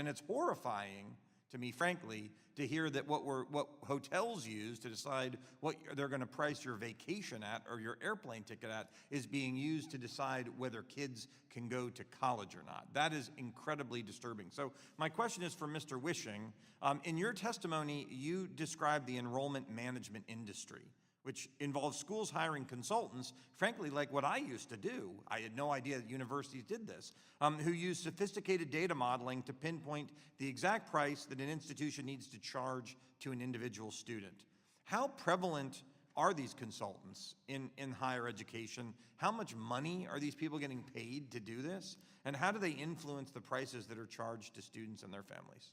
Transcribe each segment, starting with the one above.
And it's horrifying to me, frankly, to hear that what hotels use to decide what they're going to price your vacation at or your airplane ticket at is being used to decide whether kids can go to college or not. That is incredibly disturbing. So my question is for Mr. Wishing. In your testimony, you described the enrollment management industry, which involves schools hiring consultants, frankly, like what I used to do. I had no idea that universities did this, who use sophisticated data modeling to pinpoint the exact price that an institution needs to charge to an individual student. How prevalent are these consultants in higher education? How much money are these people getting paid to do this? And how do they influence the prices that are charged to students and their families?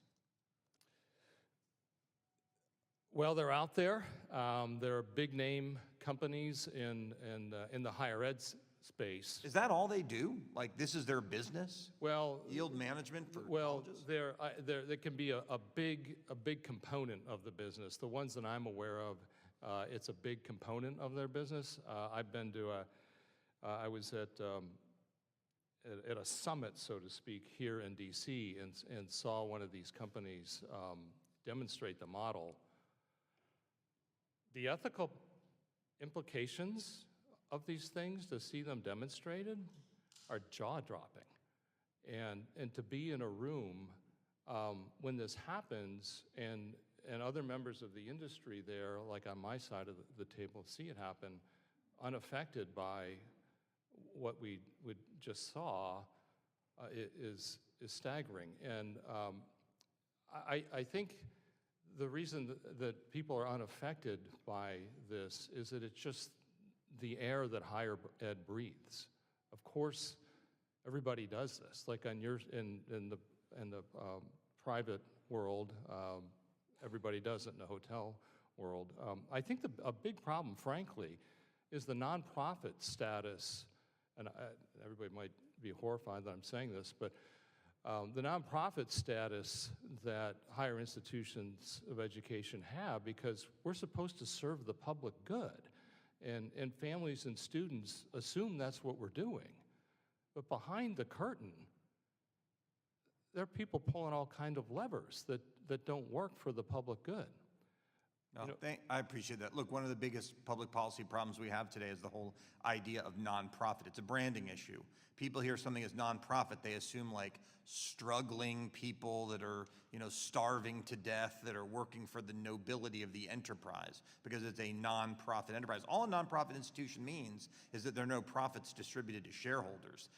Well, they're out there. There are big name companies in the higher ed space. Is that all they do? Like this is their business? Well, yield management for colleges? There can be a big component of the business. The ones that I'm aware of, it's a big component of their business. I've been to I was at a summit, so to speak, here in DC, and saw one of these companies demonstrate the model. The ethical implications of these things, to see them demonstrated, are jaw-dropping. And to be in a room when this happens and other members of the industry there, like on my side of the table, see it happen, unaffected by what we just saw, is staggering. And I think the reason that people are unaffected by this is that it's just the air that higher ed breathes. Of course, everybody does this. Like in the private world, everybody does it in the hotel world. I think a big problem, frankly, is the nonprofit status. And everybody might be horrified that I'm saying this, but the nonprofit status that higher institutions of education have, because we're supposed to serve the public good, and families and students assume that's what we're doing. But behind the curtain, there are people pulling all kinds of levers that don't work for the public good. No, I appreciate that. Look, one of the biggest public policy problems we have today is the whole idea of nonprofit. It's a branding issue. People hear something as nonprofit, they assume like struggling people that are, starving to death, that are working for the nobility of the enterprise, because it's a nonprofit enterprise. All a nonprofit institution means is that there are no profits distributed to shareholders.